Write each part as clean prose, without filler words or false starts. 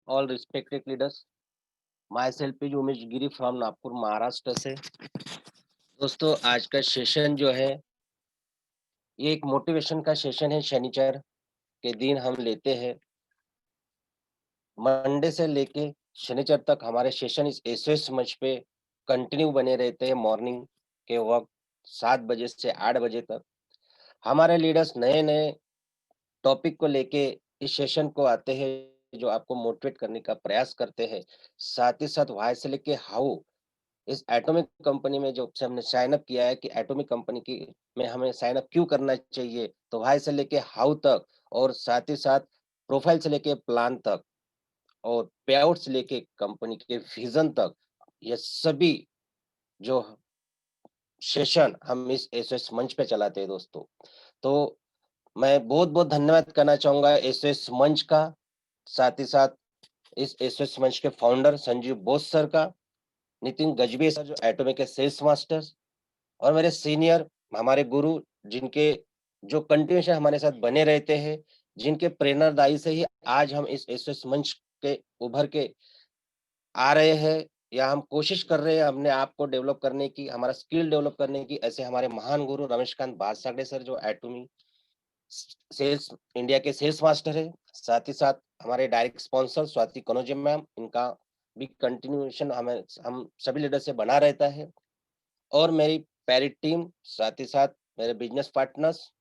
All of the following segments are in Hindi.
all respected leaders. Myself is Umesh Giri from Nagpur Maharashtra से। दोस्तों आज का सेशन जो है ये एक मोटिवेशन का सेशन है। शनिचर के दिन हम लेते हैं। मंडे से लेके शनिचर तक हमारे सेशन इस एसओएस मंच पे कंटिन्यू बने रहते हैं। मॉर्निंग के वक्त 7 बजे से 8 बजे तक हमारे लीडर्स नए नए टॉपिक को लेके इस सेशन को आते हैं, जो आपको मोटिवेट करने का प्रयास करते हैं। साथ ही साथ वाई से लेके हाउ इस एटॉमिक कंपनी में जब से हमने साइन अप किया है कि एटॉमिक कंपनी की में हमें साइन अप क्यों करना चाहिए, तो वाई से लेके हाउ तक और साथ ही साथ प्रोफाइल से लेके प्लान तक और पे आउट से लेके कंपनी के विजन तक, ये सभी जो सेशन हम इस एसओएस मंच पे चलाते हैं दोस्तों। तो मैं बहुत-बहुत धन्यवाद करना चाहूँगा एसओएस मंच का, साथ ही साथ इस एसओएस मंच के फाउंडर संजीव बोस सर का, नितिन गजबे सर जो एटॉमिक के सेल्स मास्टर्स और मेरे सीनियर हमारे गुरु जिनके जो कंटिन्यूएशन हमारे साथ बने रहते हैं, जिनके प्रेरणादायी से ही आज हम इस एसओएस मंच के उभर के आ रहे हैं या हम कोशिश कर रहे हैं अपने आप को डेवलप करने की, हमारा स्किल डेवलप करने की। ऐसे हमारे महान गुरु रमेशकांत बारसागड़े सर जो एटॉमिक सेल्स इंडिया के सेल्स मास्टर है। साथ ही साथ हमारे direct sponsor Swati Kanoje ma'am, इनका भी कंटिन्यूएशन हमें हम सभी लीडर से बना रहता है। और मेरी पैरी टीम, साथ ही साथ मेरे बिजनेस पार्टनर्स,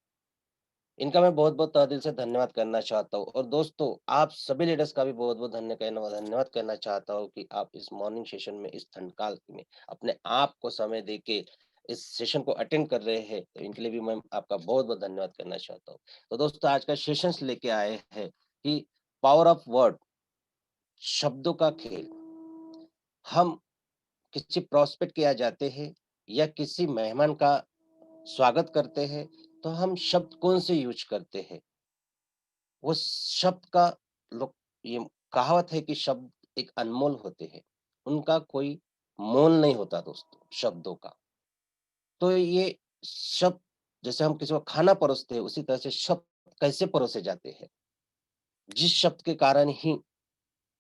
इनका मैं बहुत-बहुत तहे दिल से धन्यवाद करना चाहता हूँ। और दोस्तों आप सभी लीडर्स का भी बहुत-बहुत धन्यवाद करना चाहता हूँ कि आप इस मॉर्निंग सेशन में इस ठंड-काल में अपने आप को समय देके इस सेशन को अटेंड कर रहे हैं, तो इनके लिए भी मैं आपका बहुत-बहुत धन्यवाद करना चाहता हूँ। तो दोस्तों आज का सेशंस लेके आए हैं कि पावर ऑफ वर्ड, शब्दों का खेल। हम किसी प्रॉस्पेक्ट के यहाँ जाते हैं या किसी मेहमान का स्वागत करते हैं, तो हम शब्द कौन से यूज़ करते हैं? वो शब्द का लोग ये कहावत है कि शब्द एक अनमोल होते हैं, उनका कोई मोल नहीं होता दोस्तों शब्दों का। तो ये शब्द जैसे हम किसी को खाना परोसते हैं, उसी तरह से शब्द कैसे परोसे जाते हैं? जिस शब्द के कारण ही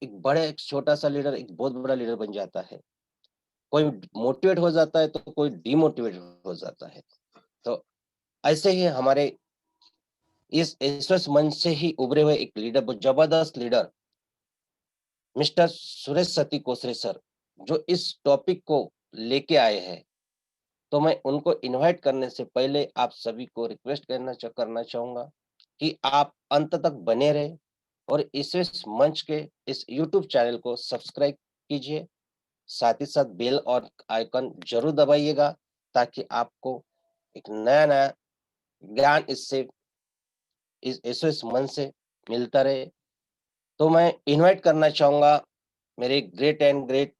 एक छोटा-सा लीडर एक बहुत बड़ा लीडर बन जाता है। कोई मोटिवेट हो जाता है, तो कोई डिमोटिवेट हो जाता है। तो ऐसे ही हमारे इस एसोस मंच से ही उभरे हुए एक लीडर, बहुत जबरदस्त लीडर मिस्टर सुरेश सती कोसरे सर, जो इस टॉपिक को लेके आए हैं, तो मैं उनको इनवाइट करने से पहले आप सभी को रिक्वेस्ट करना चाहूँगा कि आप अंत तक बने रहें और इस मंच के इस यूट्यूब चैनल को सब्सक्राइब कीजिए। साथ ही साथ बेल और आइकन ज़रूर दबाइएगा ताकि आपको एक नया-नया ज्ञान इससे इस एसओएस मंच से मिलता रहे। तो मैं इनवाइट करना चाहूँगा मेरे ग्रेट एंड ग्रेट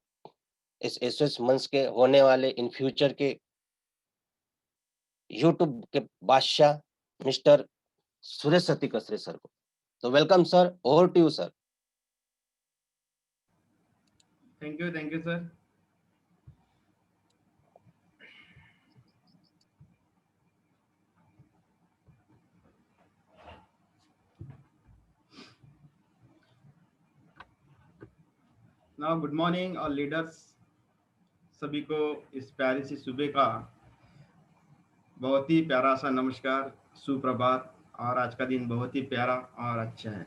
इस एसओएस मंच के होने वाले इन फ्यूचर के यूट्यूब के बादशाह मिस्टर सुरेश सती कसरे सर को। तो welcome sir, over to you sir. Thank you, sir. Now, good morning, all leaders. सभी को इस प्यारी सी सुबह का बहुत ही प्यारा सा नमस्कार, सुप्रभात। और आज का दिन बहुत ही प्यारा और अच्छा है।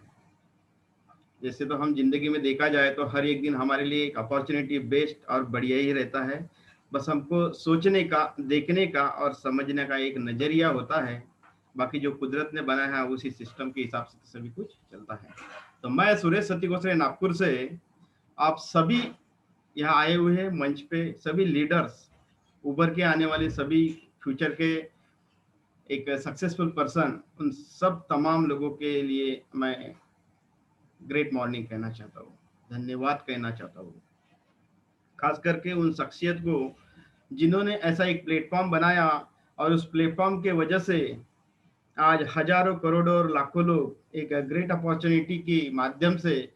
जैसे तो हम जिंदगी में देखा जाए तो हर एक दिन हमारे लिए एक अपॉर्चुनिटी बेस्ट और बढ़िया ही रहता है। बस हमको सोचने का, देखने का और समझने का एक नजरिया होता है। बाकी जो कुदरत ने बनाया है उसी सिस्टम के हिसाब से सभी कुछ चलता है। तो मैं सुरेश सतीकोसरे नागपुर से आप सभी यहाँ आए हुए हैं मंच पे, सभी लीडर्स, उभर के आने वाले सभी फ्यूचर के एक सक्सेसफुल पर्सन, उन सब तमाम लोगों के लिए मैं ग्रेट मॉर्निंग कहना चाहता हूँ, धन्यवाद कहना चाहता हूँ। खास करके उन शख्सियत को जिन्होंने ऐसा एक प्लेटफॉर्म बनाया और उस प्लेटफॉर्म के वजह से आज हजारों करोड़ों और लाखों लोग एक ग्रेट अपॉर्चुनिटी के माध्यम से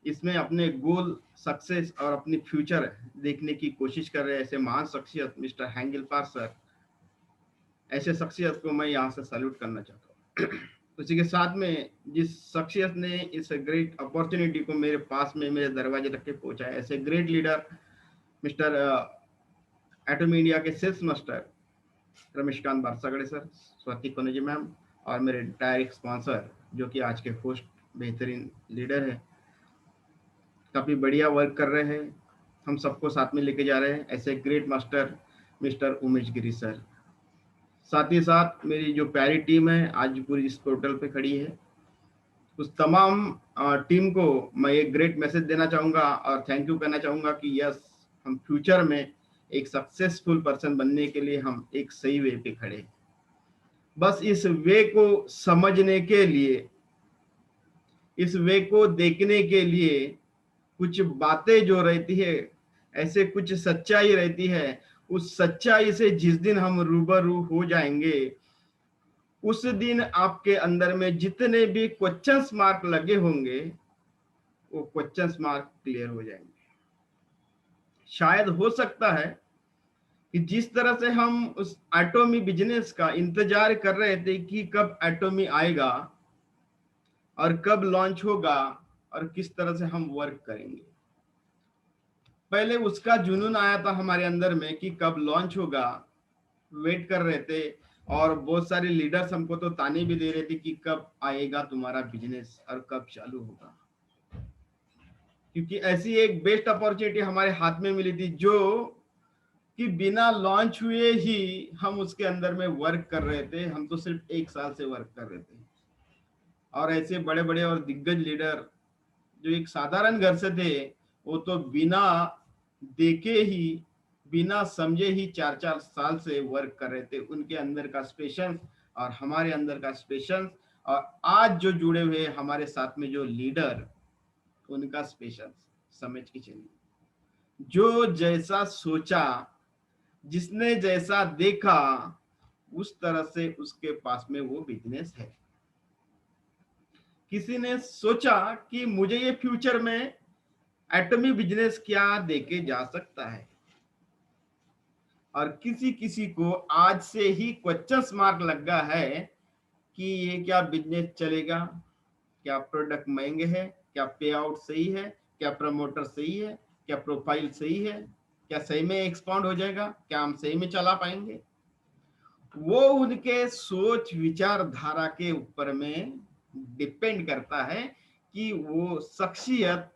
इसमें अपने गोल, सक्सेस और अपनी फ्यूचर देखने की कोशिश कर रहे हैं। ऐसे महान शख्सियत मिस्टर हैंगिल पार सर, ऐसे शख्सियत को मैं यहाँ से सैल्यूट करना चाहता हूँ। उसी के साथ में जिस शख्सियत ने इस ग्रेट अपॉर्चुनिटी को मेरे पास में मेरे दरवाजे तक के पहुंचाया, ऐसे great leader mister Atomy India के sales master Rameshkant Barsagade sir, Swati Kanauji ma'am, और मेरे डायरेक्ट स्पॉन्सर जो कि आज के होस्ट बेहतरीन लीडर है, काफी बढ़िया वर्क कर रहे हैं, हम सबको साथ में लेके जा रहे हैं, ऐसे great master mister Umesh Giri sir. साथ ही साथ मेरी जो प्यारी टीम है आज पूरी इस पोर्टल पे खड़ी है, उस तमाम टीम को मैं एक ग्रेट मैसेज देना चाहूंगा और थैंक यू कहना चाहूंगा कि यस, हम फ्यूचर में एक सक्सेसफुल पर्सन बनने के लिए हम एक सही वे पे खड़े। बस इस वे को समझने के लिए, इस वे को देखने के लिए कुछ बातें जो रहती है, ऐसे कुछ सच्चाई रहती है, उस सच्चाई से जिस दिन हम रूबरू हो जाएंगे, उस दिन आपके अंदर में जितने भी क्वेश्चंस मार्क लगे होंगे वो क्वेश्चंस मार्क क्लियर हो जाएंगे। शायद हो सकता है कि जिस तरह से हम उस एटॉमी बिजनेस का इंतजार कर रहे थे कि कब एटॉमी आएगा और कब लॉन्च होगा और किस तरह से हम वर्क करेंगे, पहले उसका जुनून आया था हमारे अंदर में कि कब लॉन्च होगा, वेट कर रहे थे। और बहुत सारे लीडर्स हमको तो ताने भी दे रहे थे कि कब आएगा तुम्हारा बिजनेस और कब चालू होगा, क्योंकि ऐसी एक बेस्ट अपॉर्चुनिटी हमारे हाथ में मिली थी जो कि बिना लॉन्च हुए ही हम उसके अंदर में वर्क कर रहे थे। हम तो सिर्फ 1 साल से वर्क कर रहे थे और ऐसे बड़े बड़े और दिग्गज लीडर जो एक साधारण घर से थे, वो तो बिना देखे ही, बिना समझे ही 4-4 साल से वर्क कर रहे थे। उनके अंदर का पेशेंस और हमारे अंदर का पेशेंस, और आज जो जुड़े हुए हमारे साथ में जो लीडर, उनका पेशेंस समझ के चलिए। जो जैसा सोचा, जिसने जैसा देखा, उस तरह से उसके पास में वो बिजनेस है। किसी ने सोचा कि मुझे ये फ्यूचर में एटमी बिजनेस क्या देके जा सकता है, और किसी किसी को आज से ही क्वेश्चन मार्क लगा है कि ये क्या बिजनेस चलेगा, क्या प्रोडक्ट महंगे हैं, क्या पे आउट सही है, क्या प्रमोटर सही है, क्या प्रोफाइल सही है, क्या सही में एक्सपाउंड हो जाएगा, क्या हम सही में चला पाएंगे। वो उनके सोच विचारधारा के ऊपर में डिपेंड करता है कि वो शख्सियत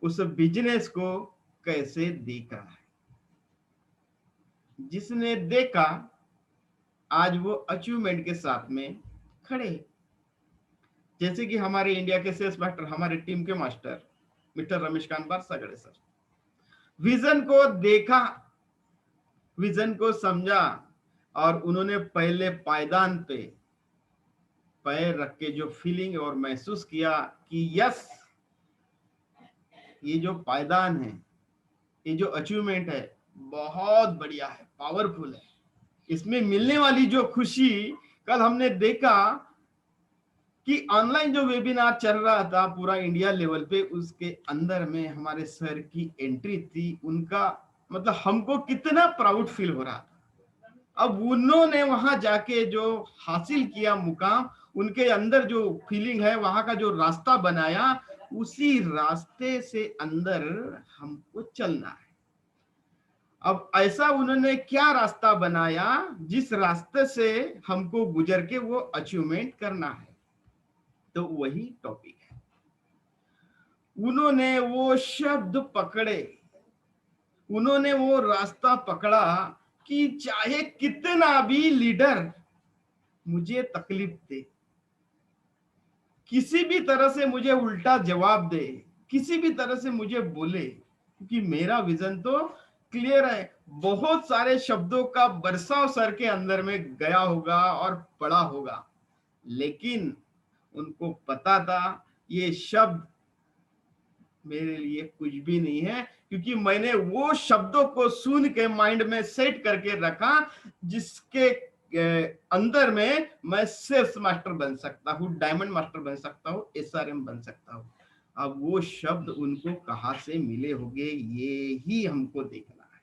उस बिजनेस को कैसे देख रहा है। जिसने देखा आज वो अचीवमेंट के साथ में खड़े, जैसे कि हमारे इंडिया के सेल्स मास्टर, हमारे टीम के master mister रमेशकांत Barsagade sir, vision को देखा, विजन को समझा, और उन्होंने पहले पायदान पे पैर रख के जो फीलिंग और महसूस किया कि यस, ये जो पायदान है, ये जो अचीवमेंट है, बहुत बढ़िया है, पावरफुल है। इसमें मिलने वाली जो खुशी, कल हमने देखा कि ऑनलाइन जो वेबिनार चल रहा था पूरा इंडिया लेवल पे, उसके अंदर में हमारे सर की एंट्री थी। उनका मतलब हमको कितना प्राउड फील हो रहा था। अब उन्होंने वहां जाके जो हासिल किया मुकाम, उनके अंदर जो फीलिंग है, वहां का जो रास्ता बनाया, उसी रास्ते से अंदर हमको चलना है। अब ऐसा उन्होंने क्या रास्ता बनाया जिस रास्ते से हमको गुजर के वो अचीवमेंट करना है, तो वही टॉपिक है। उन्होंने वो शब्द पकड़े, उन्होंने वो रास्ता पकड़ा कि चाहे कितना भी लीडर मुझे तकलीफ दे, किसी भी तरह से मुझे उल्टा जवाब दे, किसी भी तरह से मुझे बोले, क्योंकि मेरा विजन तो क्लियर है। बहुत सारे शब्दों का बरसाव सर के अंदर में गया होगा और पड़ा होगा, लेकिन उनको पता था ये शब्द मेरे लिए कुछ भी नहीं है, क्योंकि मैंने वो शब्दों को सुन के माइंड में सेट करके रखा जिसके अंदर में मैं सेल्स मास्टर बन सकता हूँ, डायमंड मास्टर बन सकता हूँ, एसआरएम बन सकता हूँ। अब वो शब्द उनको कहाँ से मिले होंगे, ये ही हमको देखना है।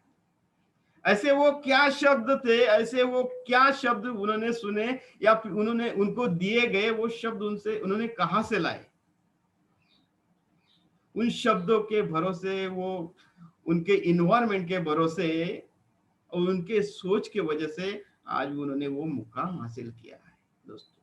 ऐसे वो क्या शब्द थे, ऐसे वो क्या शब्द उन्होंने सुने या फिर उन्होंने उनको दिए गए वो शब्द उनसे उन्होंने कहां से लाए? उन शब्दों के भरोसे, वो उनके इन्वायरमेंट के भरोसे और उनके सोच के वजह से आज उन्होंने वो मुकाम हासिल किया है। दोस्तों,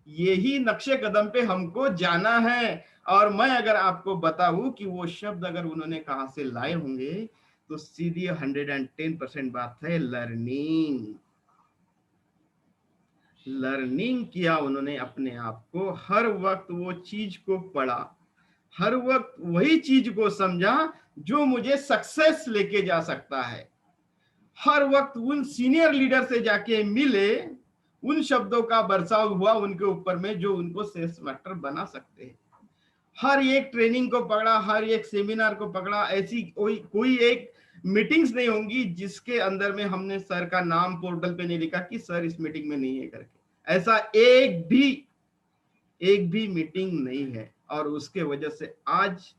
यही नक्शे कदम पे हमको जाना है। और मैं अगर आपको बताऊं कि वो शब्द अगर उन्होंने कहां से लाए होंगे, तो सीधी 110% बात है, लर्निंग। लर्निंग किया उन्होंने अपने आप को, हर वक्त वो चीज को पढ़ा, हर वक्त वही चीज को समझा जो मुझे सक्सेस लेके जा सकता है। हर वक्त उन सीनियर लीडर से जाके मिले, उन शब्दों का बरसाव हुआ उनके ऊपर में जो उनको सेल्स मैटर बना सकते हैं। हर एक ट्रेनिंग को पकड़ा, हर एक सेमिनार को पकड़ा। ऐसी कोई एक मीटिंग्स नहीं होंगी जिसके अंदर में हमने सर का नाम पोर्टल पे नहीं लिखा कि सर इस मीटिंग में नहीं है करके। ऐसा एक भी मीटिंग नहीं है। और उसके वजह से आज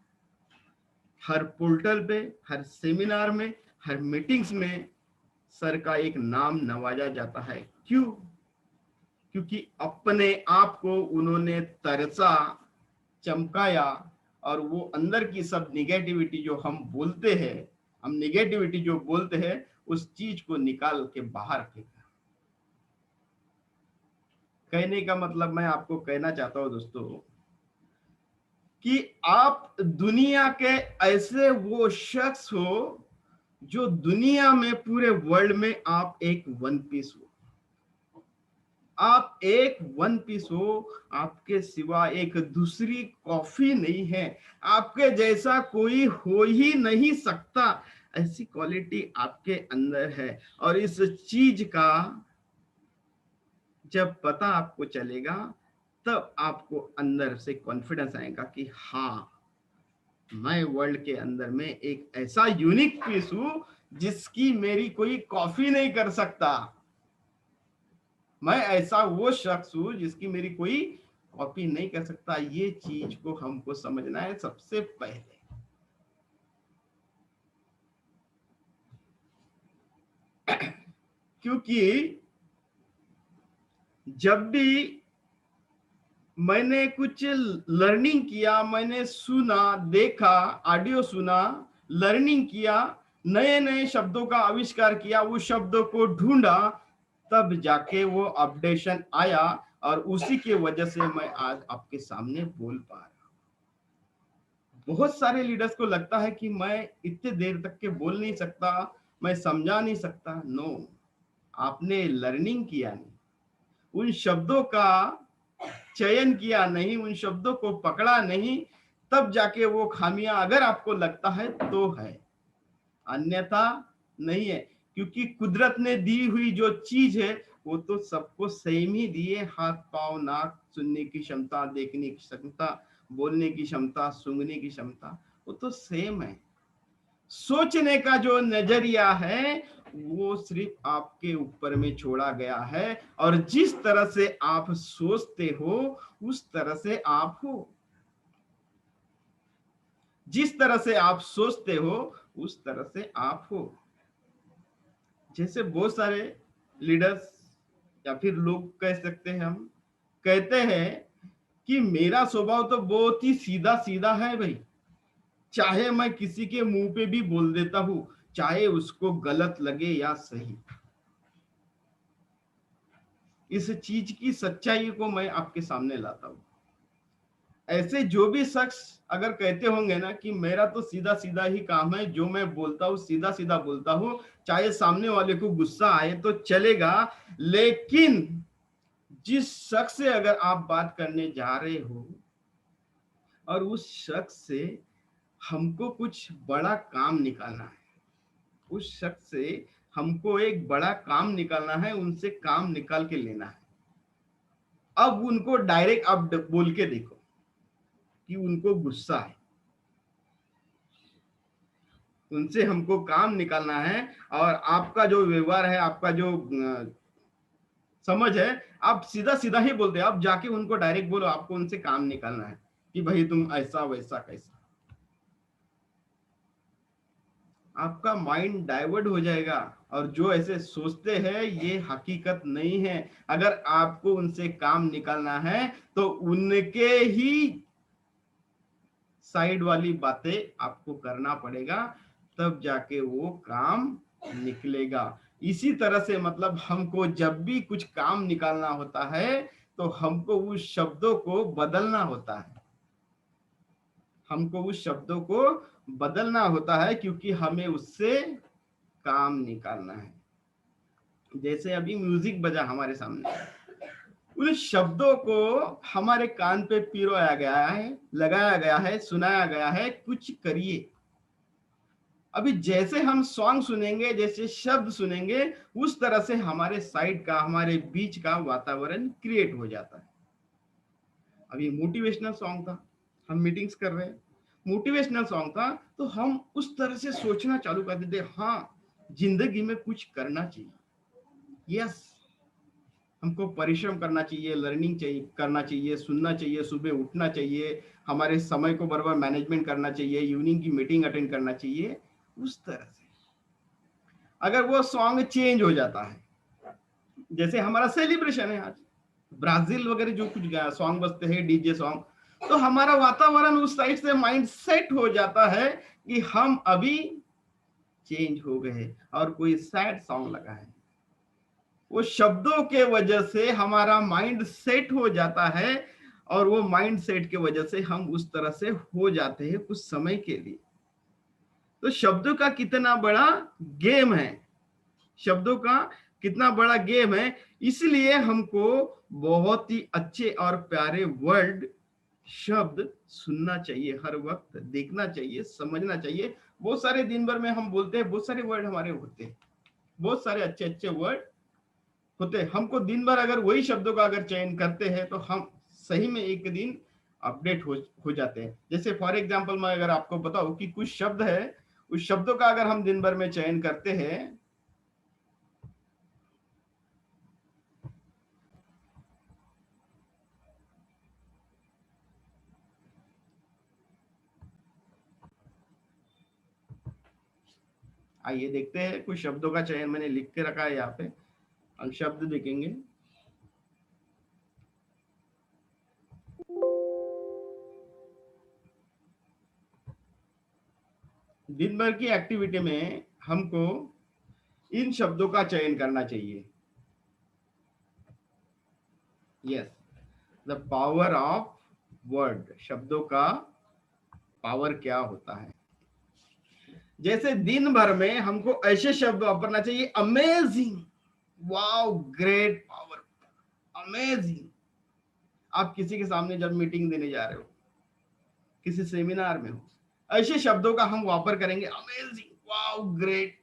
हर पोर्टल पे, हर सेमिनार में, हर मीटिंग्स में सर का एक नाम नवाजा जाता है। क्यों? क्योंकि अपने आप को उन्होंने तरसा, चमकाया, और वो अंदर की सब निगेटिविटी जो हम बोलते हैं, हम निगेटिविटी जो बोलते हैं, उस चीज को निकाल के बाहर फेंका। कहने का मतलब मैं आपको कहना चाहता हूं दोस्तों कि आप दुनिया के ऐसे वो शख्स हो जो दुनिया में, पूरे वर्ल्ड में आप एक वन पीस हो। आप एक वन पीस हो, आपके सिवा एक दूसरी कॉफी नहीं है, आपके जैसा कोई हो ही नहीं सकता। ऐसी क्वालिटी आपके अंदर है। और इस चीज का जब पता आपको चलेगा, तब आपको अंदर से कॉन्फिडेंस आएगा कि हाँ, मैं वर्ल्ड के अंदर में एक ऐसा यूनिक पीस हूं जिसकी मेरी कोई कॉपी नहीं कर सकता। मैं ऐसा वो शख्स हूं जिसकी मेरी कोई कॉपी नहीं कर सकता। ये चीज को हमको समझना है सबसे पहले। क्योंकि जब भी मैंने कुछ लर्निंग किया, मैंने सुना, देखा, ऑडियो सुना, लर्निंग किया, नए नए शब्दों का आविष्कार किया, उस शब्दों को ढूंढा, तब जाके वो अपडेशन आया। और उसी की वजह से मैं आज आपके सामने बोल पा रहा हूं। बहुत सारे लीडर्स को लगता है कि मैं इतने देर तक के बोल नहीं सकता, मैं समझा नहीं सकता। नो, आपने लर्निंग किया नहीं, उन शब्दों का चयन किया नहीं, उन शब्दों को पकड़ा नहीं, तब जाके वो खामियां अगर आपको लगता है तो है, अन्यथा नहीं है। क्योंकि कुदरत ने दी हुई जो चीज है वो तो सबको सेम ही दी है। हाथ, पांव, नाक, सुनने की क्षमता, देखने की क्षमता, बोलने की क्षमता, सूंघने की क्षमता, वो तो सेम है। सोचने का जो नजरिया है वो सिर्फ आपके ऊपर में छोड़ा गया है। और जिस तरह से आप सोचते हो उस तरह से आप हो, जिस तरह से आप सोचते हो उस तरह से आप हो। जैसे बहुत सारे लीडर्स या फिर लोग कह सकते हैं, हम कहते हैं कि मेरा स्वभाव तो बहुत ही सीधा सीधा है भाई, चाहे मैं किसी के मुंह पे भी बोल देता हूं, चाहे उसको गलत लगे या सही। इस चीज की सच्चाई को मैं आपके सामने लाता हूं। ऐसे जो भी शख्स अगर कहते होंगे ना कि मेरा तो सीधा सीधा ही काम है, जो मैं बोलता हूं सीधा सीधा बोलता हूं, चाहे सामने वाले को गुस्सा आए तो चलेगा, लेकिन जिस शख्स से अगर आप बात करने जा रहे हो और उस शख्स से हमको कुछ बड़ा काम निकालना है, उस शख्स से हमको एक बड़ा काम निकालना है, उनसे काम निकाल के लेना है। अब उनको डायरेक्ट आप बोल के देखो कि उनको गुस्सा है, उनसे हमको काम निकालना है, और आपका जो व्यवहार है, आपका जो समझ है, आप सीधा सीधा ही बोलते हैं। आप जाके उनको डायरेक्ट बोलो आपको उनसे काम निकालना है कि भाई तुम ऐसा वैसा कैसा। आपका माइंड डाइवर्ट हो जाएगा, और जो ऐसे सोचते हैं ये हकीकत नहीं है। अगर आपको उनसे काम निकालना है तो उनके ही साइड वाली बातें आपको करना पड़ेगा, तब जाके वो काम निकलेगा। इसी तरह से मतलब हमको जब भी कुछ काम निकालना होता है तो हमको उस शब्दों को बदलना होता है, हमको उस शब्दों को बदलना होता है, क्योंकि हमें उससे काम निकालना है। जैसे अभी म्यूजिक बजा हमारे सामने, उन शब्दों को हमारे कान पे पिरोया गया है, लगाया गया है, सुनाया गया है, कुछ करिए। अभी जैसे हम सॉन्ग सुनेंगे, जैसे शब्द सुनेंगे, उस तरह से हमारे साइड का, हमारे बीच का वातावरण क्रिएट हो जाता है। अभी मोटिवेशनल सॉन्ग था, हम मीटिंग्स कर रहे हैं, मोटिवेशनल सॉन्ग था, तो हम उस तरह से सोचना चालू कर देते, हाँ जिंदगी में कुछ करना चाहिए, यस हमको परिश्रम करना चाहिए, लर्निंग चाहिए, करना चाहिए, सुनना चाहिए, सुबह उठना चाहिए, हमारे समय को बराबर मैनेजमेंट करना चाहिए, इवनिंग की मीटिंग अटेंड करना चाहिए। उस तरह से अगर वो सॉन्ग चेंज हो जाता है, जैसे हमारा सेलिब्रेशन है आज, ब्राजील वगैरह जो कुछ सॉन्ग बजते हैं, डीजे सॉन्ग, तो हमारा वातावरण उस साइड से माइंड सेट हो जाता है कि हम अभी चेंज हो गए, और कोई सैड सॉन्ग लगा है, वो शब्दों के वजह से हमारा माइंड सेट हो जाता है, और वो माइंड सेट के वजह से हम उस तरह से हो जाते हैं कुछ समय के लिए। तो शब्दों का कितना बड़ा गेम है, शब्दों का कितना बड़ा गेम है, इसलिए हमको बहुत ही अच्छे और प्यारे वर्ड, शब्द सुनना चाहिए, हर वक्त देखना चाहिए, समझना चाहिए। बहुत सारे दिन भर में हम बोलते हैं, बहुत सारे वर्ड हमारे होते हैं, बहुत सारे अच्छे अच्छे वर्ड होते हैं। हमको दिन भर अगर वही शब्दों का अगर चयन करते हैं तो हम सही में एक दिन अपडेट हो जाते हैं। जैसे फॉर एग्जांपल मैं अगर आपको बताऊं कि कुछ शब्द है, उस शब्दों का अगर हम दिन भर में चयन करते हैं, आइए देखते हैं, कुछ शब्दों का चयन मैंने लिख के रखा है यहाँ पे, हम शब्द देखेंगे। दिन भर की एक्टिविटी में हमको इन शब्दों का चयन करना चाहिए। Yes, the power of word, शब्दों का पावर क्या होता है। जैसे दिन भर में हमको ऐसे शब्द वापरना चाहिए, amazing, wow, great, power, amazing. आप किसी के सामने जब मीटिंग देने जा रहे हो, किसी सेमिनार में हो, ऐसे शब्दों का हम वापर करेंगे, अमेजिंग, वाओ, ग्रेट,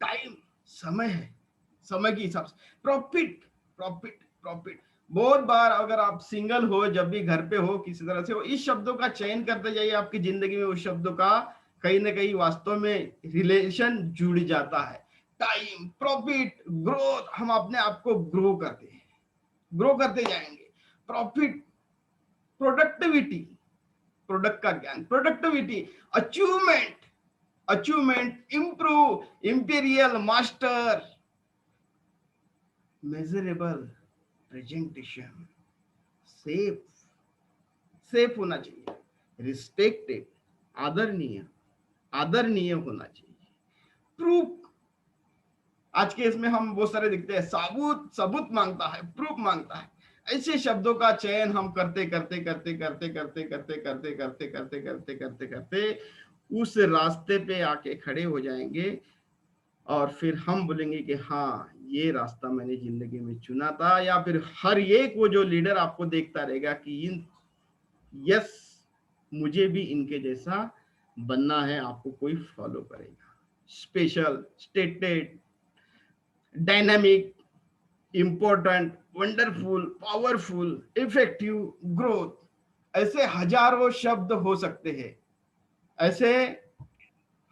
टाइम, समय है, समय के हिसाब से, प्रॉफिट, प्रॉफिट, प्रॉफिट। बहुत बार अगर आप सिंगल हो, जब भी घर पे हो, किसी तरह से हो, इस शब्दों का चयन करते जाइए, आपकी जिंदगी में उस शब्दों का कहीं ना कहीं वास्तव में रिलेशन जुड़ जाता है। टाइम, प्रॉफिट, ग्रोथ, हम अपने आप को ग्रो करते हैं, ग्रो करते जाएंगे। प्रॉफिट, प्रोडक्टिविटी, प्रोडक्ट का ज्ञान, productivity, achievement, achievement, improve, imperial, master, measurable, presentation, safe, safe होना चाहिए, रिस्पेक्टेड, आदरणीय, आदरणीय होना चाहिए, प्रूफ, आज के इसमें हम बहुत सारे दिखते हैं, सबूत, सबूत मांगता है, प्रूफ मांगता है। ऐसे शब्दों का चयन हम करते करते करते करते करते करते करते करते करते करते करते करते उस रास्ते पे आके खड़े हो जाएंगे, और फिर हम बोलेंगे कि हाँ ये रास्ता मैंने जिंदगी में चुना था। या फिर हर एक वो जो लीडर आपको देखता रहेगा कि इन, यस, मुझे भी इनके जैसा बनना है, आपको कोई फॉलो करेगा। Special, stated, dynamic, important, wonderful, powerful, effective, growth, ऐसे हजारों शब्द हो सकते हैं, ऐसे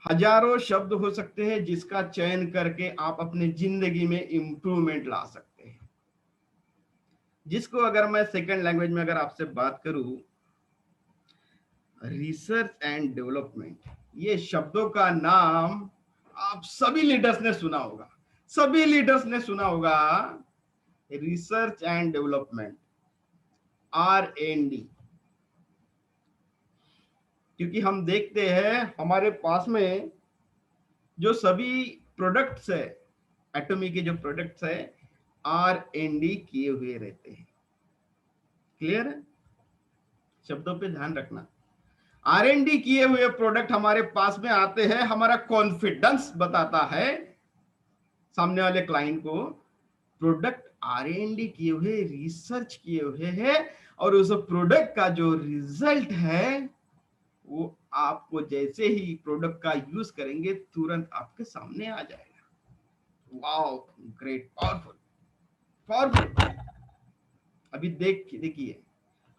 हजारों शब्द हो सकते हैं जिसका चयन करके आप अपने जिंदगी में इंप्रूवमेंट ला सकते हैं। जिसको अगर मैं सेकंड लैंग्वेज में अगर आपसे बात करूं, रिसर्च एंड डेवलपमेंट, ये शब्दों का नाम आप सभी लीडर्स ने सुना होगा, सभी लीडर्स ने सुना होगा। Research and development, R&D। क्योंकि हम देखते हैं हमारे पास में जो सभी प्रोडक्ट्स है, एटॉमी के जो प्रोडक्ट्स है, R&D किए हुए रहते हैं। क्लियर है? शब्दों पे ध्यान रखना। R&D किए हुए प्रोडक्ट हमारे पास में आते हैं, हमारा कॉन्फिडेंस बताता है सामने वाले क्लाइंट को, प्रोडक्ट R&D किए हुए, रिसर्च किए हुए हैं, और उस प्रोडक्ट का जो रिजल्ट है वो आपको जैसे ही प्रोडक्ट का यूज करेंगे तुरंत आपके सामने आ जाएगा। Wow, great, powerful, powerful. अभी देखिए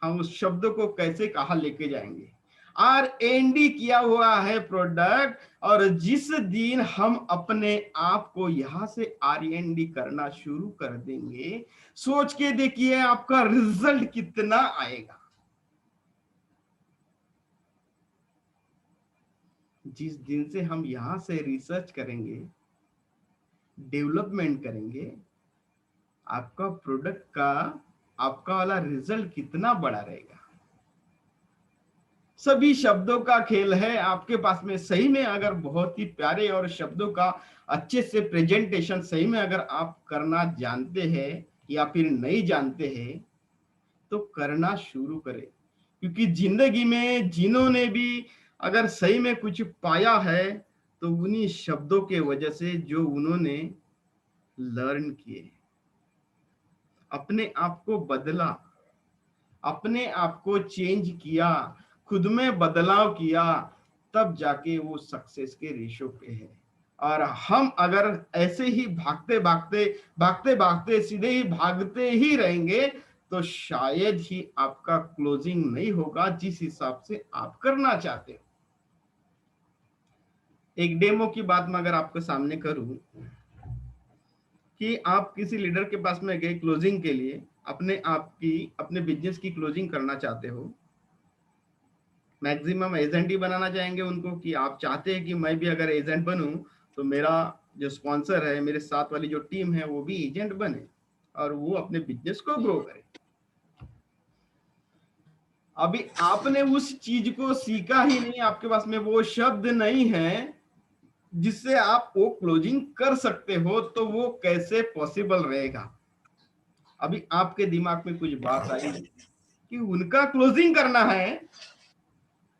हम उस शब्द को कैसे कहा लेके जाएंगे। R&D किया हुआ है प्रोडक्ट, और जिस दिन हम अपने आप को यहां से R&D करना शुरू कर देंगे, सोच के देखिए आपका रिजल्ट कितना आएगा। जिस दिन से हम यहां से रिसर्च करेंगे, डेवलपमेंट करेंगे, आपका प्रोडक्ट का, आपका वाला रिजल्ट कितना बड़ा रहेगा। सभी शब्दों का खेल है आपके पास में। सही में अगर बहुत ही प्यारे और शब्दों का अच्छे से प्रेजेंटेशन सही में अगर आप करना जानते हैं या फिर नहीं जानते हैं, तो करना शुरू करें। क्योंकि जिंदगी में जिन्होंने भी अगर सही में कुछ पाया है, तो उन्हीं शब्दों के वजह से जो उन्होंने लर्न किए, अपने आप को बदला, अपने आप को चेंज किया, खुद में बदलाव किया, तब जाके वो सक्सेस के रेशो पे है। और हम अगर ऐसे ही भागते भागते भागते भागते सीधे ही भागते ही रहेंगे, तो शायद ही आपका क्लोजिंग नहीं होगा जिस हिसाब से आप करना चाहते हो। एक डेमो की बात मैं अगर आपके सामने करूं, कि आप किसी लीडर के पास में गए क्लोजिंग के लिए, अपने आप की, अपने बिजनेस की क्लोजिंग करना चाहते हो, मैक्सिमम एजेंट ही बनाना चाहेंगे उनको, कि आप चाहते हैं कि मैं भी अगर एजेंट बनूं तो मेरा जो स्पॉन्सर है, मेरे साथ वाली जो टीम है, वो भी एजेंट बने और वो अपने बिजनेस को ग्रो करे। अभी आपने उस चीज को सीखा ही नहीं, आपके पास में वो शब्द नहीं है जिससे आप वो क्लोजिंग कर सकते हो, तो वो कैसे पॉसिबल रहेगा। अभी आपके दिमाग में कुछ बात आई कि उनका क्लोजिंग करना है,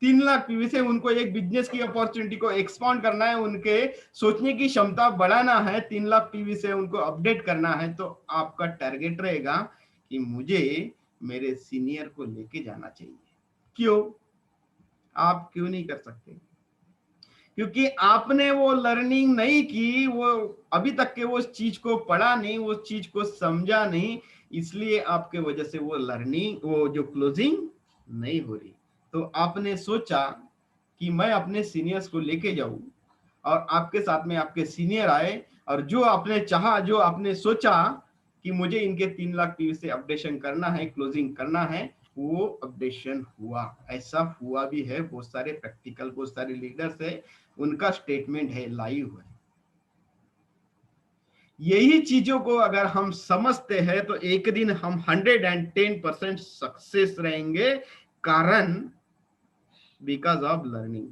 3 लाख पीवी से उनको एक बिजनेस की अपॉर्चुनिटी को एक्सपांड करना है, उनके सोचने की क्षमता बढ़ाना है, 3 लाख पीवी से उनको अपडेट करना है, तो आपका टारगेट रहेगा कि मुझे मेरे सीनियर को लेके जाना चाहिए। क्यों? आप क्यों नहीं कर सकते? क्योंकि आपने वो लर्निंग नहीं की, वो अभी तक के वो चीज को पढ़ा नहीं, वो चीज को समझा नहीं, इसलिए आपके वजह से वो लर्निंग, वो जो क्लोजिंग नहीं हो रही। तो आपने सोचा कि मैं अपने सीनियर्स को लेके जाऊं, और आपके साथ में आपके सीनियर आए, और जो आपने चाहा, जो आपने सोचा कि मुझे इनके 3 लाख पीवी से अपडेशन करना है, क्लोजिंग करना है, वो अपडेशन हुआ। ऐसा हुआ भी है, बहुत सारे प्रैक्टिकल, बहुत सारे लीडर्स है, उनका स्टेटमेंट है, लाइव है। यही चीजों को अगर हम समझते हैं तो एक दिन हम 110% सक्सेस रहेंगे। कारण, बिकॉज ऑफ लर्निंग।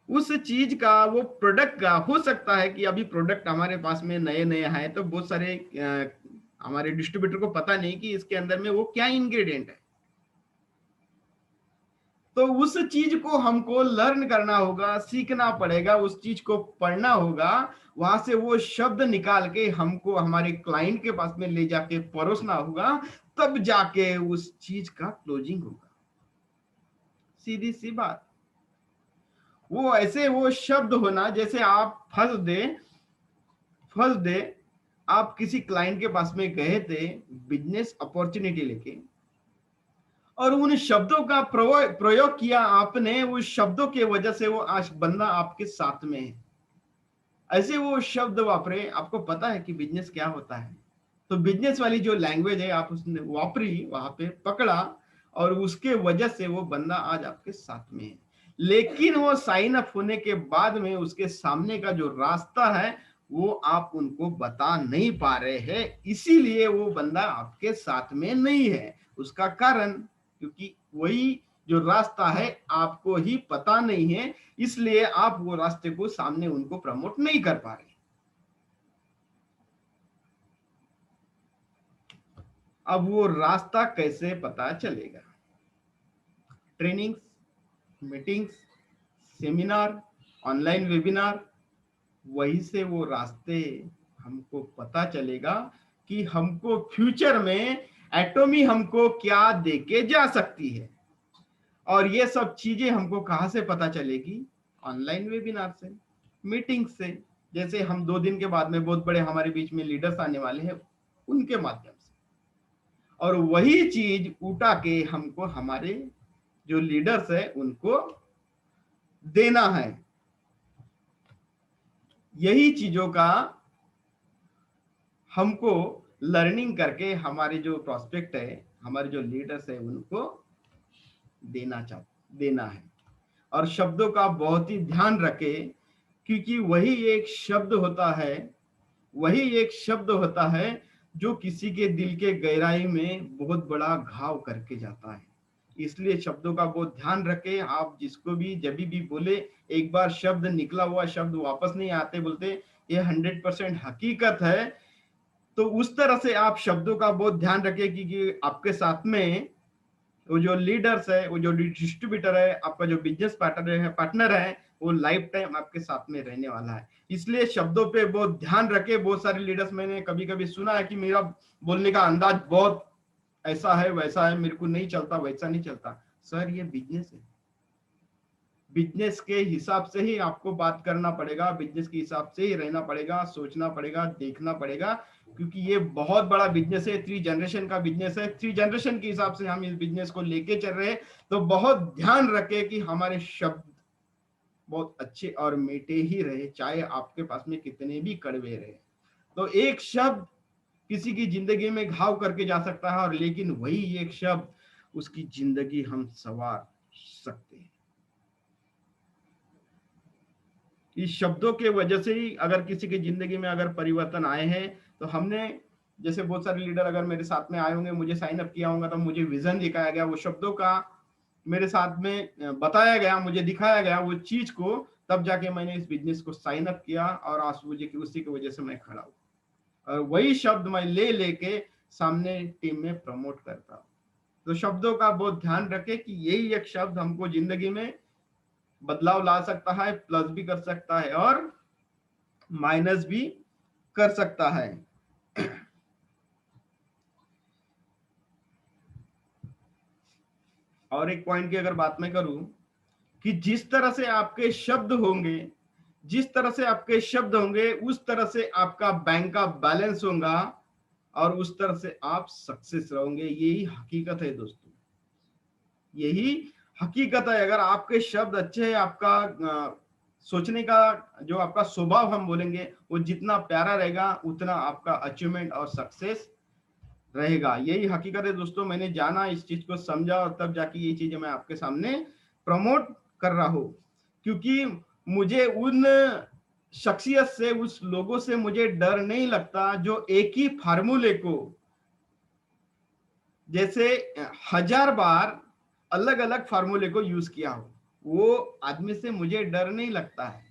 उस चीज का, वो प्रोडक्ट का, हो सकता है कि अभी प्रोडक्ट हमारे पास में नए नए आए, तो बहुत सारे हमारे डिस्ट्रीब्यूटर को पता नहीं कि इसके अंदर में वो क्या इंग्रेडिएंट है। तो उस चीज को हमको लर्न करना होगा, सीखना पड़ेगा, उस चीज को पढ़ना होगा, वहां से वो शब्द निकाल के हमको हमारे क्लाइंट के पास में ले जाके परोसना होगा, तब जाके उस चीज का क्लोजिंग होगा। सीधी सी बात। वो ऐसे वो शब्द होना, जैसे आप फर्स्ट डे आप किसी क्लाइंट के पास में गए थे बिजनेस अपॉर्चुनिटी लेके, और उन शब्दों का प्रयोग किया आपने, उस शब्दों के वजह से वो आज बंदा आपके साथ में है। ऐसे वो शब्द वापरे, आपको पता है कि बिजनेस क्या होता है, तो बिजनेस वाली जो लैंग्वेज है आप उसने वापरी, वहां पे पकड़ा, और उसके वजह से वो बंदा आज आपके साथ में है। लेकिन वो साइन अप होने के बाद में उसके सामने का जो रास्ता है वो आप उनको बता नहीं पा रहे हैं, इसीलिए वो बंदा आपके साथ में नहीं है। उसका कारण क्योंकि वही जो रास्ता है आपको ही पता नहीं है, इसलिए आप वो रास्ते को सामने उनको प्रमोट नहीं कर पा रहे। अब वो रास्ता कैसे पता चलेगा? Trainings, meetings, seminar, online webinar, वही से वो रास्ते हमको पता चलेगा कि हमको फ्यूचर में एटॉमी हमको क्या देके जा सकती है। और ये सब चीजें हमको कहाँ से पता चलेगी? ऑनलाइन वेबिनार से, मीटिंग से। जैसे हम 2 दिन के बाद में बहुत बड़े हमारे बीच में लीडर्स आने वाले हैं, उनके माध्यम से। और वही चीज उठा के हमको हमारे जो लीडर्स है उनको देना है। यही चीजों का हमको लर्निंग करके हमारे जो प्रोस्पेक्ट है, हमारे जो लीडर्स है उनको देना है। और शब्दों का बहुत ही ध्यान रखे, क्योंकि वही एक शब्द होता है जो किसी के दिल के गहराई में बहुत बड़ा घाव करके जाता है। इसलिए शब्दों का बहुत ध्यान रखे। आप जिसको भी जब भी बोले, एक बार शब्द निकला हुआ शब्द वापस नहीं आते, बोलते ये 100% हकीकत है। तो उस तरह से आप शब्दों का बहुत ध्यान रखें, क्योंकि आपके साथ में वो जो लीडर्स है, वो जो डिस्ट्रीब्यूटर है, आपका जो बिजनेस पार्टनर है, वो लाइफ टाइम आपके साथ में रहने वाला है। इसलिए शब्दों पे बहुत ध्यान रखे। बहुत सारे लीडर्स मैंने कभी कभी सुना है कि मेरा बोलने का अंदाज बहुत ऐसा है वैसा है, मेरे को नहीं चलता, वैसा नहीं चलता। सर ये बिजनेस है, बिजनेस के हिसाब से ही आपको बात करना पड़ेगा, बिजनेस के हिसाब से ही रहना पड़ेगा, सोचना पड़ेगा, देखना पड़ेगा, क्योंकि ये बहुत बड़ा बिजनेस है, 3 जनरेशन का बिजनेस है। 3 जनरेशन के हिसाब से हम इस बिजनेस को लेके चल रहे हैं। तो बहुत ध्यान रखें कि हमारे शब्द बहुत अच्छे और मीठे ही रहे, चाहे आपके पास में कितने भी कड़वे रहे। तो एक शब्द किसी की जिंदगी में घाव करके जा सकता है, और लेकिन वही एक शब्द उसकी जिंदगी हम संवार सकते हैं। इस शब्दों के वजह से ही अगर किसी की जिंदगी में अगर परिवर्तन आए हैं, तो हमने जैसे बहुत सारे लीडर अगर मेरे साथ में आए होंगे, मुझे साइन अप किया होगा, तो मुझे विजन दिखाया गया, वो शब्दों का मेरे साथ में बताया गया, मुझे दिखाया गया वो चीज को, तब जाके मैंने इस बिजनेस को साइन अप किया, और आज मुझे उसी की वजह से मैं खड़ा हूँ। और वही शब्द मैं लेके सामने टीम में प्रमोट करता हूँ। तो शब्दों का बहुत ध्यान रखे कि यही एक शब्द हमको जिंदगी में बदलाव ला सकता है, प्लस भी कर सकता है और माइनस भी कर सकता है। और एक पॉइंट की अगर बात मैं करूं, कि जिस तरह से आपके शब्द होंगे, उस तरह से आपका बैंक का बैलेंस होगा, और उस तरह से आप सक्सेस रहोगे। यही हकीकत है दोस्तों, यही हकीकत है। अगर आपके शब्द अच्छे हैं, आपका सोचने का जो आपका स्वभाव हम बोलेंगे, वो जितना प्यारा रहेगा, उतना आपका अचीवमेंट और सक्सेस रहेगा। यही हकीकत है दोस्तों। मैंने जाना, इस चीज को समझा, और तब जाके ये चीजें मैं आपके सामने प्रमोट कर रहा हूं। क्योंकि मुझे उन शख्सियत से, उस लोगों से मुझे डर नहीं लगता जो एक ही फार्मूले को जैसे 1000 बार अलग अलग फार्मूले को यूज किया हो, वो आदमी से मुझे डर नहीं लगता है।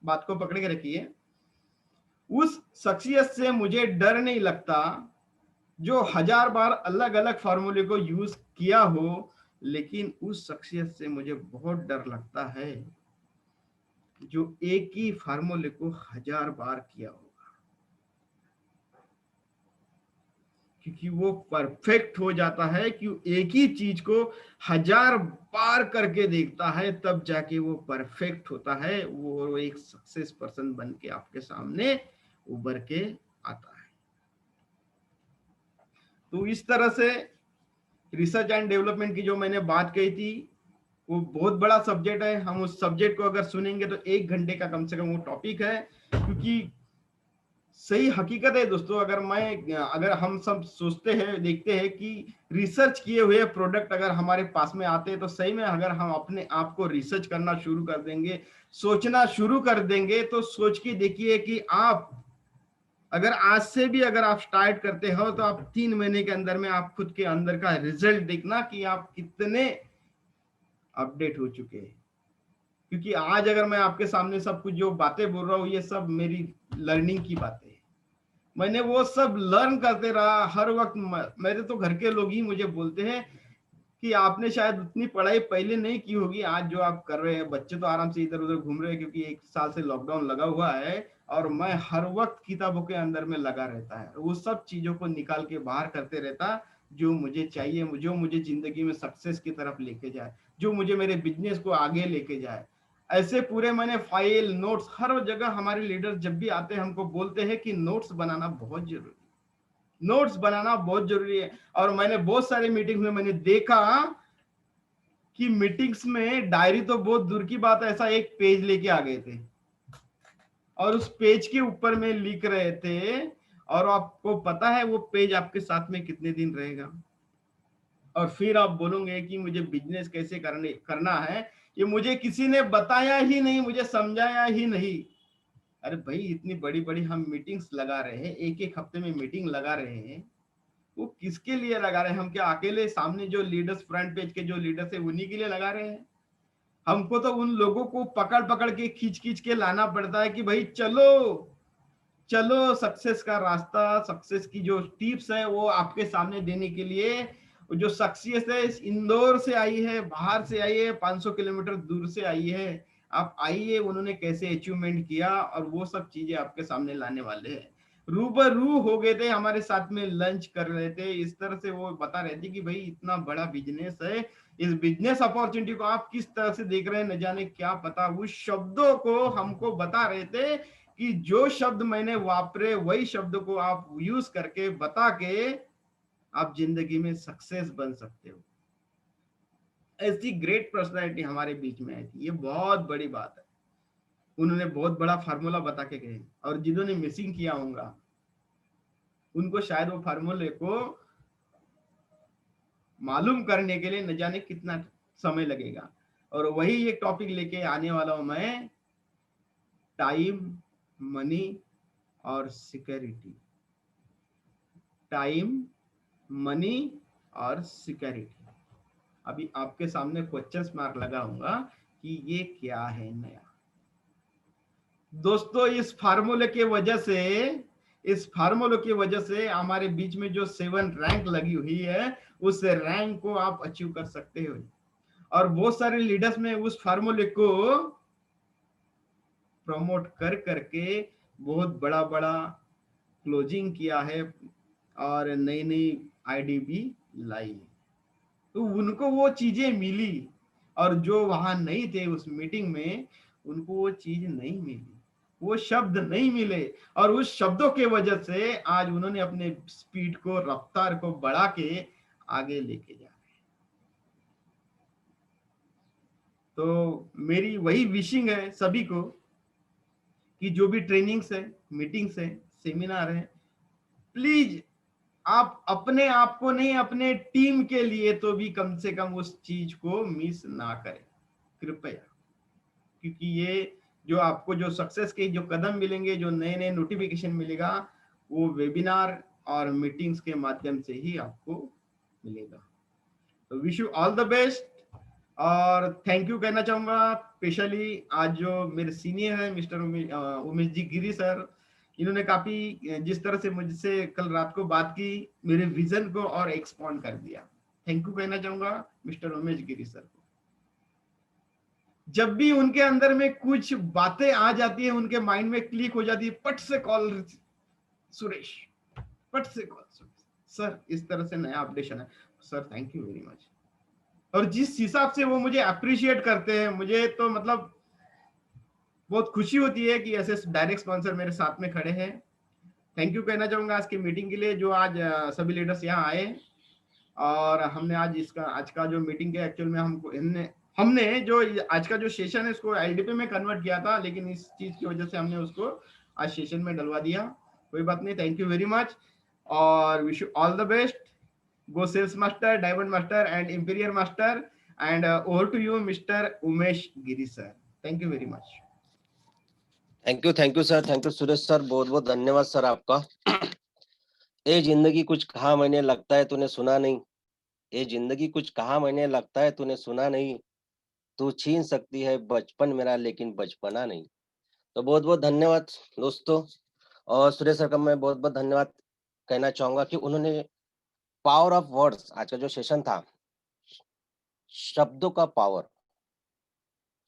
बात को पकड़ के रखिए। उस शख्सियत से मुझे डर नहीं लगता जो 1000 बार अलग अलग फार्मूले को यूज किया हो, लेकिन उस शख्सियत से मुझे बहुत डर लगता है जो एक ही फार्मूले को 1000 बार किया होगा। क्योंकि वो परफेक्ट हो जाता है, कि एक ही चीज को 1000 बार करके देखता है, तब जाके वो परफेक्ट होता है, वो एक सक्सेस पर्सन बन के आपके सामने उभर के आता है। तो इस तरह से रिसर्च एंड डेवलपमेंट की जो मैंने बात कही थी, वो बहुत बड़ा सब्जेक्ट है। हम उस सब्जेक्ट को अगर सुनेंगे तो 1 घंटे का कम से कम वो टॉपिक है, क्योंकि सही हकीकत है दोस्तों। अगर हम सब सोचते हैं, देखते हैं कि रिसर्च किए हुए प्रोडक्ट अगर हमारे पास में आते हैं, तो सही में अगर हम अपने आप को रिसर्च करना शुरू कर देंगे, सोचना शुरू कर देंगे, तो सोच के देखिए कि आप अगर आज से भी अगर आप स्टार्ट करते हो, तो आप 3 महीने के अंदर में आप खुद के अंदर का रिजल्ट देखना कि आप कितने अपडेट हो चुके हैं। क्योंकि आज अगर मैं आपके सामने सब कुछ जो बातें बोल रहा हूँ, ये सब मेरी लर्निंग की बातें हैं। मैंने वो सब लर्न करते रहा हर वक्त। मेरे तो घर के लोग ही मुझे बोलते हैं कि आपने शायद उतनी पढ़ाई पहले नहीं की होगी, आज जो आप कर रहे हैं। बच्चे तो आराम से इधर उधर घूम रहे हैं, क्योंकि 1 साल से लॉकडाउन लगा हुआ है, और मैं हर वक्त किताबों के अंदर में लगा रहता है, वो सब चीजों को निकाल के बाहर करते रहता, जो मुझे चाहिए, जो मुझे जिंदगी में सक्सेस की तरफ लेके जाए, जो मुझे मेरे बिजनेस को आगे लेके जाए। ऐसे पूरे मैंने फाइल, नोट्स, हर जगह हमारे लीडर जब भी आते हैं हमको बोलते हैं कि नोट्स बनाना बहुत जरूरी, नोट्स बनाना बहुत जरूरी है। और मैंने बहुत सारी मीटिंग में मैंने देखा कि मीटिंग्स में डायरी तो बहुत दूर की बात है, ऐसा एक पेज लेके आ गए थे, और उस पेज के ऊपर में लिख रहे थे, और आपको पता है वो पेज आपके साथ में कितने दिन रहेगा। और फिर आप बोलोगे कि मुझे बिजनेस कैसे करना है, ये मुझे किसी ने बताया ही नहीं, मुझे समझाया ही नहीं। अरे भाई, इतनी बड़ी बड़ी हम मीटिंग्स लगा रहे हैं, एक एक हफ्ते में मीटिंग लगा रहे हैं, वो किसके लिए लगा रहे हैं? हम क्या अकेले सामने जो लीडर्स, फ्रंट पेज के जो लीडर्स है, उन्हीं के लिए लगा रहे हैं? हमको तो उन लोगों को पकड़ पकड़ के, खींच खींच के लाना पड़ता है कि भाई चलो चलो, सक्सेस का रास्ता, सक्सेस की जो टिप्स है वो आपके सामने देने के लिए। जो सक्सेस है इंदौर से आई है, बाहर से आई है, 500 किलोमीटर दूर से आई है। आप आइए, उन्होंने कैसे अचीवमेंट किया, और वो सब चीजें आपके सामने लाने वाले हैं। रूबरू हो गए थे, हमारे साथ में लंच कर रहे थे, इस तरह से वो बता रहे थे कि भाई इतना बड़ा बिजनेस है, इस बिजनेस अपॉर्चुनिटी को आप किस तरह से देख रहे हैं, न जाने क्या पता। उस शब्दों को हमको बता रहे थे कि जो शब्द मैंने वापरे, वही शब्द को आप यूज करके, बता के आप जिंदगी में सक्सेस बन सकते हो। ऐसी ग्रेट पर्सनालिटी हमारे बीच में आई थी, ये बहुत बड़ी बात है। उन्होंने बहुत बड़ा फार्मूला बता के गए, और जिन्होंने मिसिंग किया होगा, उनको शायद वो फार्मूले को मालूम करने के लिए न जाने कितना समय लगेगा। और वही एक टॉपिक लेके आने वाला हूं मैं, टाइम, मनी और सिक्योरिटी। टाइम, मनी और सिक्योरिटी। अभी आपके सामने क्वेश्चन मार्क लगाऊंगा कि ये क्या है नया। दोस्तों, इस फार्मूले की वजह से हमारे बीच में जो 7 रैंक लगी हुई है, उस रैंक को आप अचीव कर सकते हो। और बहुत सारे लीडर्स में उस फार्मूले को प्रमोट कर करके बहुत बड़ा बड़ा क्लोजिंग किया है, और नई नई आईडी भी लाई है। तो उनको वो चीजें मिली, और जो वहां नहीं थे उस मीटिंग में, उनको वो चीज नहीं मिली, वो शब्द नहीं मिले। और उस शब्दों के वजह से आज उन्होंने अपने स्पीड को, रफ्तार को बढ़ा के आगे लेके जा रहे हैं। तो मेरी वही विशिंग है सभी को कि जो भी ट्रेनिंग्स है, मीटिंग्स है, सेमिनार है, प्लीज आप अपने आप को नहीं, अपने टीम के लिए तो भी कम से कम उस चीज को मिस ना करें, कृपया। क्योंकि ये जो आपको जो सक्सेस के जो कदम मिलेंगे, जो नए नए नोटिफिकेशन मिलेगा, वो वेबिनार और मीटिंग्स के माध्यम से ही आपको मिलेगा। तो wish you all the best, और थैंक यू कहना चाहूंगा स्पेशली आज जो मेरे सीनियर है मिस्टर उमेश जी गिरी सर। इन्होंने काफी जिस तरह से मुझसे कल रात को बात की, मेरे विजन को और एक्सपांड कर दिया। थैंक यू कहना चाहूंगा मिस्टर उमेश गिरी सर को। जब भी उनके अंदर में कुछ बातें आ जाती है, उनके माइंड में क्लिक हो जाती है, पट से कॉल सुरेश, पट से कॉल सुरेश, सर इस तरह से नया अपडेशन है, sir thank you very much. और जिस हिसाब से वो मुझे अप्रिशिएट करते हैं, मुझे तो मतलब बहुत खुशी होती है कि ऐसे डायरेक्ट स्पॉन्सर मेरे साथ में खड़े हैं। थैंक यू कहना चाहूंगा आज की मीटिंग के लिए, जो आज सभी लीडर्स यहाँ आए, और हमने आज का जो मीटिंग है, एक्चुअल में हमने जो आज का जो सेशन है, इसको एलडीपी में कन्वर्ट किया था, लेकिन इस चीज की वजह से हमने उसको आज सेशन में डलवा दिया। कोई बात नहीं, थैंक यू वेरी मच और wish you all the best. Go sales master, diamond master and imperial master and over to you mister Umesh Giri sir. Thank you very much. Thank you sir, thank you Suresh sir, बहुत बहुत धन्यवाद सर आपका। ए जिंदगी कुछ कहा मैंने, लगता है तूने सुना नहीं। ये जिंदगी कुछ कहा मैंने, लगता है तूने सुना नहीं। तू छीन सकती है बचपन मेरा, लेकिन बचपना नहीं। तो बहुत बहुत धन्यवाद दोस्तों। और सुरेश सर का मैं बहुत बहुत धन्यवाद कहना चाहूंगा कि उन्होंने पावर ऑफ वर्ड्स, आज का जो सेशन था, शब्दों का पावर,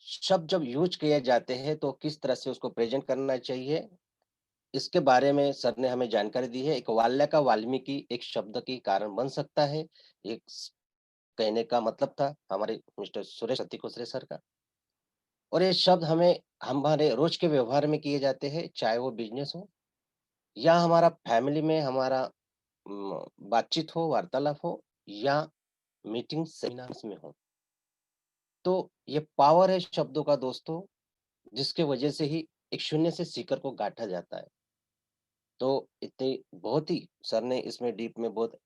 शब्द जब यूज किए जाते हैं तो किस तरह से उसको प्रेजेंट करना चाहिए, इसके बारे में सर ने हमें जानकारी दी है। एक वाल्य का वाल्मीकि एक शब्द के कारण बन सकता है, एक कहने का मतलब था हमारे मिस्टर सुरेश अतिकोसरे सर का। और ये शब्द हमें हमारे रोज के व्यवहार में किए जाते हैं, चाहे वो बिजनेस हो या हमारा फैमिली में हमारा बातचीत हो, वार्तालाप हो, या मीटिंग सेमिनार्स में हो। तो ये पावर है शब्दों का दोस्तों, जिसके वजह से ही एक शून्य से सीकर को गाँठा जाता है। तो इतनी बहुत ही सर ने इसमें डीप में बहुत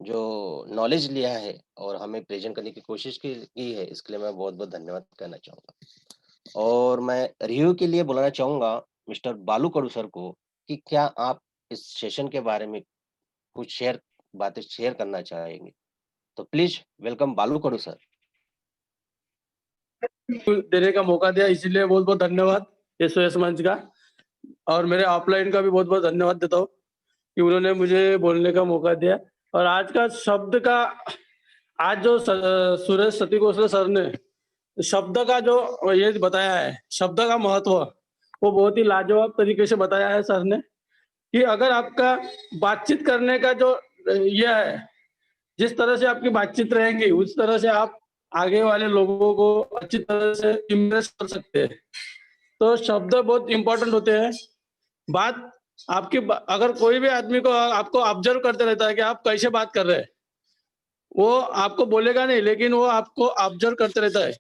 जो नॉलेज लिया है और हमें प्रेज़ेंट करने की कोशिश की है, इसके लिए मैं बहुत-बहुत धन्यवाद कहना चाहूँगा। और मैं रिव्यू के लिए बुलाना चाहूँगा मिस्टर बालू कड़ू सर को कि क्या आप इस सेशन के बारे में कुछ बातें शेयर करना चाहेंगे? तो प्लीज़ वेलकम बालू कड़ू सर। देने का मौका दिया, इसीलिए बहुत बहुत धन्यवाद एसओएस मंच का। और मेरे ऑफलाइन का भी बहुत बहुत धन्यवाद देता हूँ कि उन्होंने मुझे बोलने का मौका दिया। और आज का शब्द का, आज जो सुरेश सतीकोसले सर ने शब्द का जो ये बताया है, शब्द का महत्व, वो बहुत ही लाजवाब तरीके से बताया है सर ने कि अगर आपका बातचीत करने का जो ये है, जिस तरह से आपकी बातचीत रहेगी उस तरह से आप आगे वाले लोगों को अच्छी तरह से इम्प्रेस कर सकते हैं। तो शब्द बहुत इंपॉर्टेंट होते हैं। बात आपकी अगर कोई भी आदमी को आपको ऑब्जर्व करते रहता है कि आप कैसे बात कर रहे हैं, वो आपको बोलेगा नहीं, लेकिन वो आपको ऑब्जर्व करते रहता है